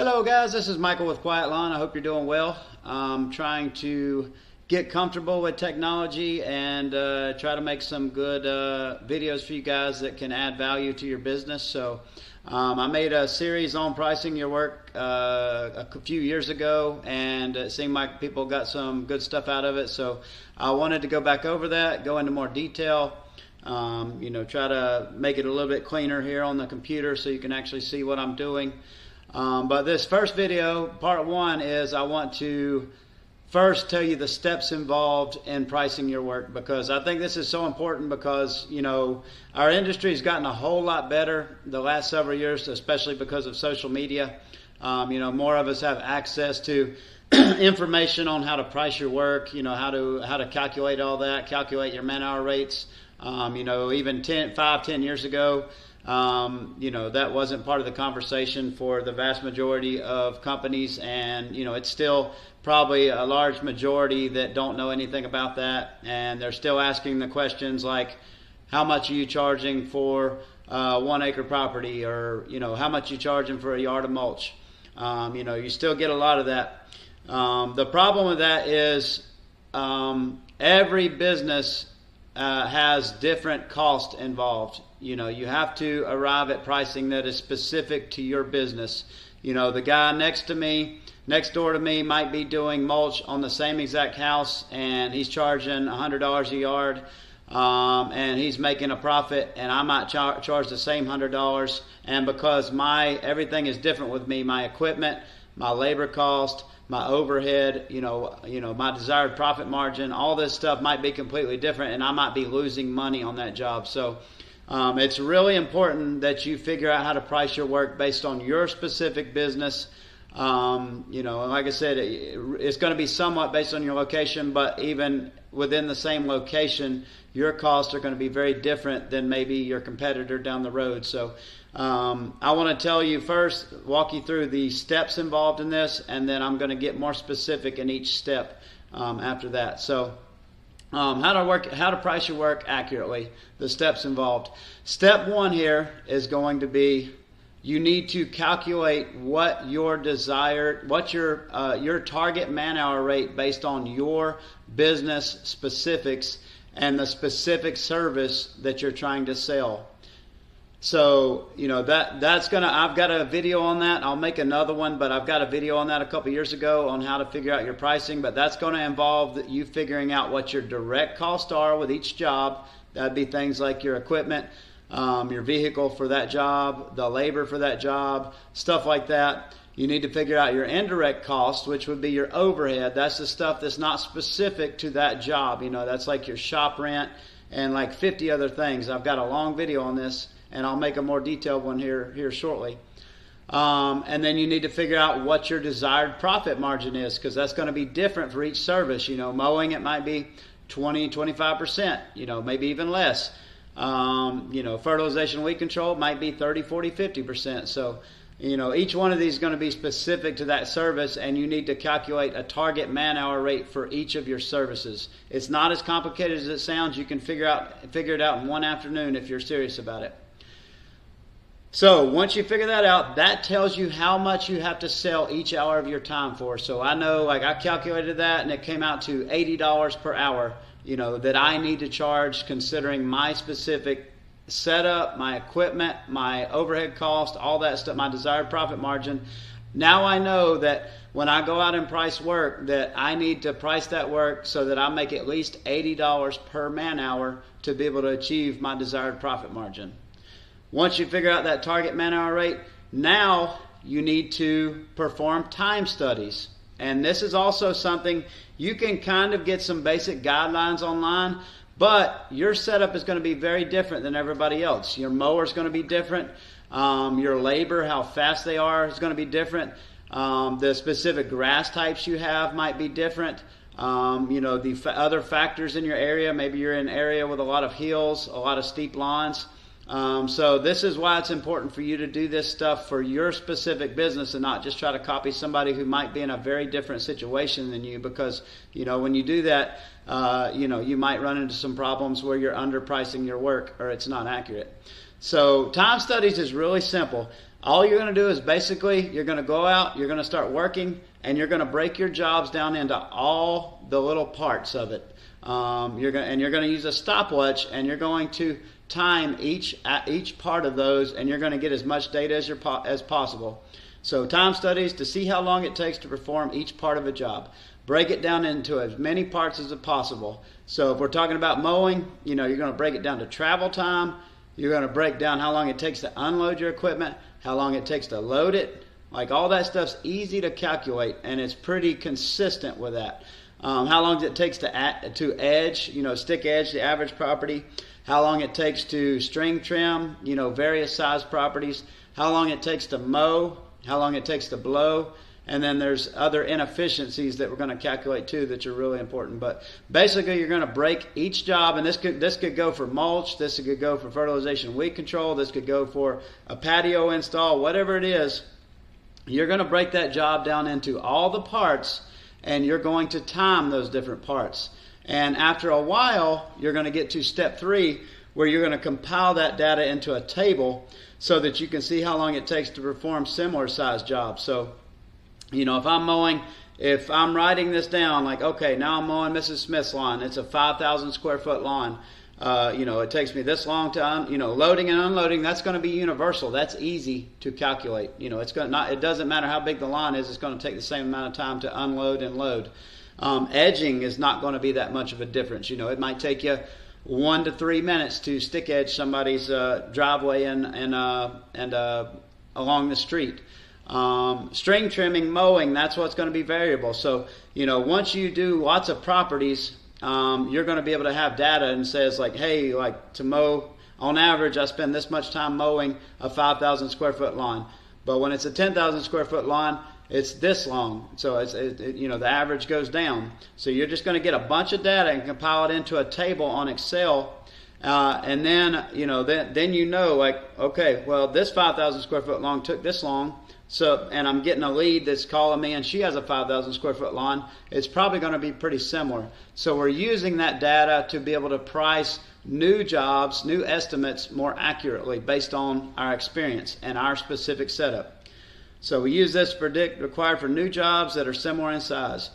Hello guys, this is Michael with Quiet Lawn. I hope you're doing well. I'm trying to get comfortable with technology and try to make some good videos for you guys that can add value to your business. So I made a series on pricing your work a few years ago, and it seemed like people got some good stuff out of it. So I wanted to go back over that, go into more detail, try to make it a little bit cleaner here on the computer so you can actually see what I'm doing. But this first video, part one, is I want to first tell you the steps involved in pricing your work, because I think this is so important because, our industry has gotten a whole lot better the last several years, especially because of social media. More of us have access to information on how to price your work, how to calculate all that, calculate your man-hour rates. Even 5-10 years ago, that wasn't part of the conversation for the vast majority of companies, and it's still probably a large majority that don't know anything about that, and they're still asking the questions like, how much are you charging for 1 acre property, or how much are you charging for a yard of mulch? You still get a lot of that. The problem with that is every business has different costs involved. You have to arrive at pricing that is specific to your business. The guy next door to me might be doing mulch on the same exact house, and he's charging $100 a yard, and he's making a profit, and I might charge the same $100. And because everything is different with me, my equipment, my labor cost, my overhead, my desired profit margin, all this stuff might be completely different, and I might be losing money on that job. So it's really important that you figure out how to price your work based on your specific business. Like I said, it's going to be somewhat based on your location, but even within the same location, your costs are going to be very different than maybe your competitor down the road. So I want to tell you first, walk you through the steps involved in this, and then I'm going to get more specific in each step after that. So how to price your work accurately, the steps involved. Step one here is going to be, you need to calculate what your target man-hour rate based on your business specifics and the specific service that you're trying to sell. So, I've got a video on that. I'll make another one, but I've got a video on that a couple years ago on how to figure out your pricing, but that's going to involve you figuring out what your direct costs are with each job. That'd be things like your equipment, your vehicle for that job, the labor for that job, stuff like that. You need to figure out your indirect costs, which would be your overhead. That's the stuff that's not specific to that job. That's like your shop rent and like 50 other things. I've got a long video on this, and I'll make a more detailed one here shortly. And then you need to figure out what your desired profit margin is, because that's going to be different for each service. Mowing, it might be 20-25%, maybe even less. Fertilization, weed control might be 30, 40, 50%. So, each one of these is going to be specific to that service, and you need to calculate a target man-hour rate for each of your services. It's not as complicated as it sounds. You can figure it out in one afternoon if you're serious about it. So once you figure that out, that tells you how much you have to sell each hour of your time for. So I know, I calculated that, and it came out to $80 per hour, that I need to charge considering my specific setup, my equipment, my overhead cost, all that stuff, my desired profit margin. Now I know that when I go out and price work, that I need to price that work so that I make at least $80 per man hour to be able to achieve my desired profit margin. Once you figure out that target man-hour rate, now you need to perform time studies. And this is also something you can kind of get some basic guidelines online, but your setup is going to be very different than everybody else. Your mower is going to be different. Your labor, how fast they are, is going to be different. The specific grass types you have might be different. The other factors in your area, maybe you're in an area with a lot of hills, a lot of steep lawns. So this is why it's important for you to do this stuff for your specific business and not just try to copy somebody who might be in a very different situation than you, because when you do that, you might run into some problems where you're underpricing your work or it's not accurate. So time studies is really simple. All you're going to do is basically you're going to go out, you're going to start working, and you're going to break your jobs down into all the little parts of it. You're going to use a stopwatch, and you're going to time each part of those, and you're going to get as much data as possible. So time studies to see how long it takes to perform each part of a job. Break it down into as many parts as possible. So if we're talking about mowing, you're going to break it down to travel time. You're going to break down how long it takes to unload your equipment, how long it takes to load it. Like all that stuff's easy to calculate, and it's pretty consistent with that. How long it takes to edge, stick edge the average property. How long it takes to string trim, various size properties. How long it takes to mow. How long it takes to blow. And then there's other inefficiencies that we're going to calculate too that are really important. But basically you're going to break each job, and this could go for mulch, this could go for fertilization weed control, this could go for a patio install, whatever it is. You're going to break that job down into all the parts, and you're going to time those different parts. And after a while, you're going to get to step 3, where you're going to compile that data into a table so that you can see how long it takes to perform similar sized jobs. So if I'm mowing, if I'm writing this down, like, okay, now I'm mowing Mrs. Smith's lawn. It's a 5,000 square foot lawn. It takes me this long to, loading and unloading. That's going to be universal. That's easy to calculate. It doesn't matter how big the lawn is. It's going to take the same amount of time to unload and load. Edging is not going to be that much of a difference. It might take you 1 to 3 minutes to stick edge somebody's driveway and along the street. String trimming, mowing, that's what's going to be variable. So, once you do lots of properties, you're going to be able to have data and says like, hey, like to mow, on average, I spend this much time mowing a 5,000 square foot lawn. But when it's a 10,000 square foot lawn, it's this long. So the average goes down. So you're just going to get a bunch of data and compile it into a table on Excel. And then, like, okay, well, this 5,000 square foot lawn took this long. So, and I'm getting a lead that's calling me, and she has a 5,000 square foot lawn. It's probably going to be pretty similar. So we're using that data to be able to price new jobs, new estimates more accurately based on our experience and our specific setup. So we use this to predict required for new jobs that are similar in size.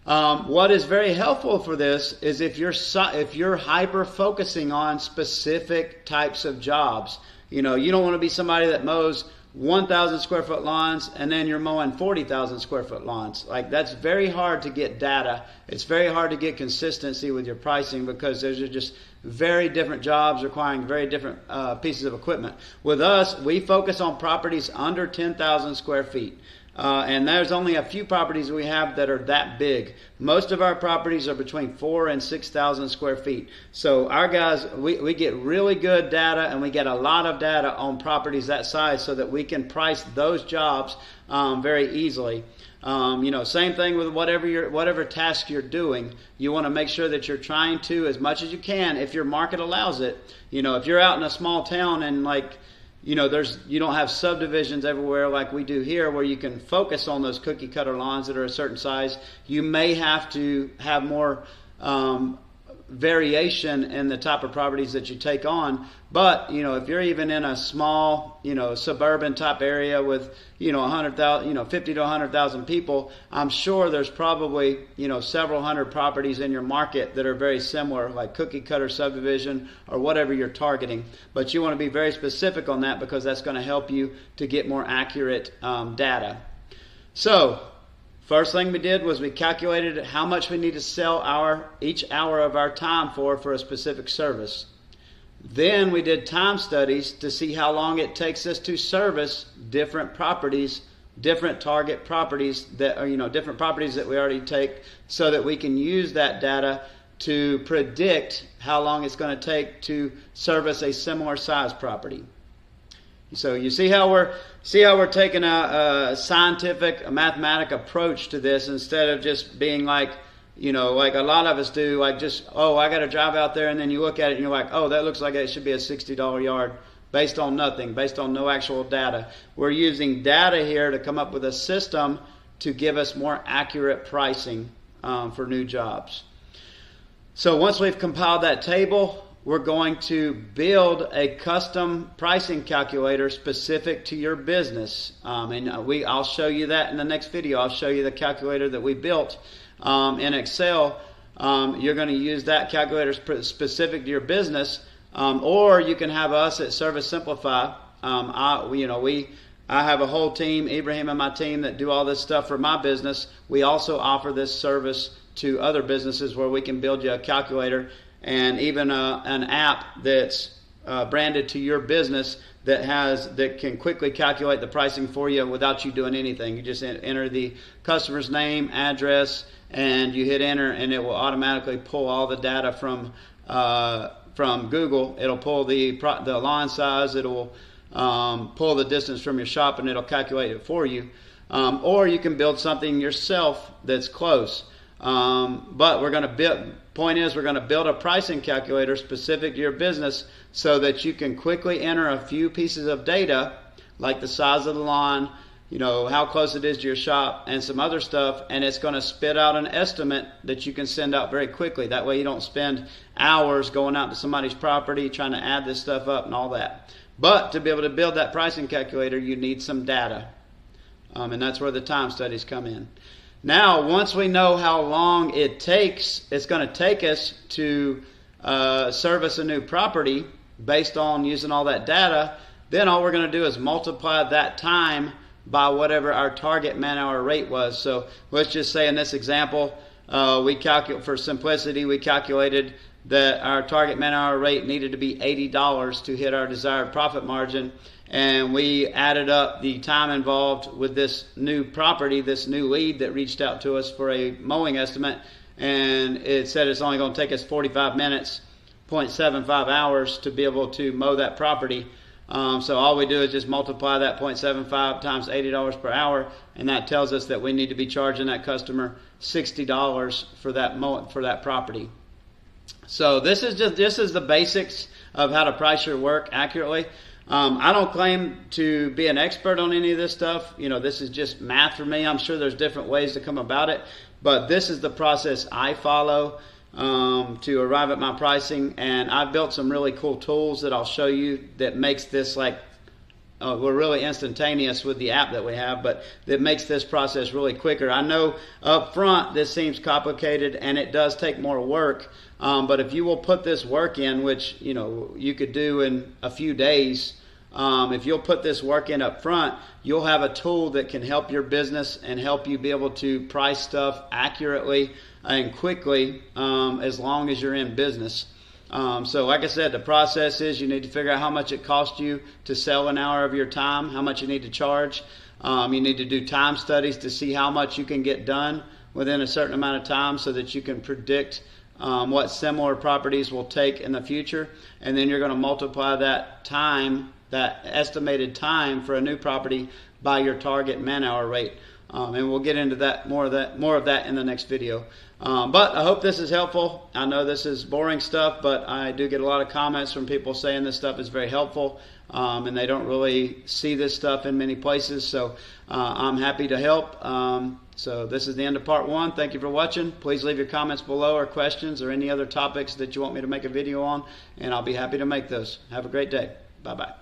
What is very helpful for this is if you're hyper focusing on specific types of jobs. You don't want to be somebody that mows 1,000 square foot lawns and then you're mowing 40,000 square foot lawns. Like, that's very hard to get data. It's very hard to get consistency with your pricing because those are just very different jobs requiring very different pieces of equipment. With us, we focus on properties under 10,000 square feet. And there's only a few properties we have that are that big. Most of our properties are between 4,000 and 6,000 square feet. So our guys, we get really good data, and we get a lot of data on properties that size so that we can price those jobs very easily. Same thing with whatever task you're doing. You want to make sure that you're trying to, as much as you can, if your market allows it. If you're out in a small town and you don't have subdivisions everywhere like we do here where you can focus on those cookie cutter lawns that are a certain size. You may have to have more variation in the type of properties that you take on. But, if you're even in a small, suburban type area with, 100,000, 50 to 100,000 people, I'm sure there's probably, several hundred properties in your market that are very similar, like cookie cutter subdivision or whatever you're targeting. But you want to be very specific on that because that's going to help you to get more accurate data. So, first thing we did was we calculated how much we need to sell each hour of our time for a specific service. Then we did time studies to see how long it takes us to service different properties, different target properties that are, different properties that we already take, so that we can use that data to predict how long it's going to take to service a similar size property. So you see how we're taking a scientific, a mathematic approach to this instead of just being like a lot of us do, like just, I got to drive out there, and then you look at it and you're like, that looks like it should be a $60 yard based on nothing, based on no actual data. We're using data here to come up with a system to give us more accurate pricing for new jobs. So once we've compiled that table, we're going to build a custom pricing calculator specific to your business. I'll show you that in the next video. I'll show you the calculator that we built in Excel. You're going to use that calculator specific to your business, or you can have us at Service Simplify. I have a whole team, Ibrahim and my team, that do all this stuff for my business. We also offer this service to other businesses where we can build you a calculator and even an app that's branded to your business that can quickly calculate the pricing for you without you doing anything. You just enter the customer's name, address, and you hit enter, and it will automatically pull all the data from Google. It'll pull the lawn size. It'll pull the distance from your shop, and it'll calculate it for you. Or you can build something yourself that's close. But we're going to build a pricing calculator specific to your business so that you can quickly enter a few pieces of data, like the size of the lawn, how close it is to your shop, and some other stuff, and it's going to spit out an estimate that you can send out very quickly. That way you don't spend hours going out to somebody's property trying to add this stuff up and all that. But to be able to build that pricing calculator, you need some data. And that's where the time studies come in. Now, once we know how long it's going to take us to service a new property based on using all that data, then all we're going to do is multiply that time by whatever our target man-hour rate was. So let's just say in this example, for simplicity, we calculated that our target man-hour rate needed to be $80 to hit our desired profit margin. And we added up the time involved with this new property, this new lead that reached out to us for a mowing estimate, and it said it's only going to take us 45 minutes, 0.75 hours to be able to mow that property. So all we do is just multiply that 0.75 times $80 per hour, and that tells us that we need to be charging that customer $60 for that property. So this is the basics of how to price your work accurately. I don't claim to be an expert on any of this stuff. This is just math for me. I'm sure there's different ways to come about it, but this is the process I follow to arrive at my pricing. And I've built some really cool tools that I'll show you that makes this we're really instantaneous with the app that we have, but that makes this process really quicker. I know up front this seems complicated and it does take more work, but if you will put this work in, which you could do in a few days, if you'll put this work in up front, you'll have a tool that can help your business and help you be able to price stuff accurately and quickly as long as you're in business. So like I said, the process is you need to figure out how much it costs you to sell an hour of your time, how much you need to charge. You need to do time studies to see how much you can get done within a certain amount of time so that you can predict what similar properties will take in the future. And then you're going to multiply that time, that estimated time for a new property, by your target man-hour rate. And we'll get into that more of that in the next video. But I hope this is helpful. I know this is boring stuff, but I do get a lot of comments from people saying this stuff is very helpful, and they don't really see this stuff in many places. So I'm happy to help. So this is the end of part 1. Thank you for watching. Please leave your comments below, or questions, or any other topics that you want me to make a video on, and I'll be happy to make those. Have a great day. Bye-bye.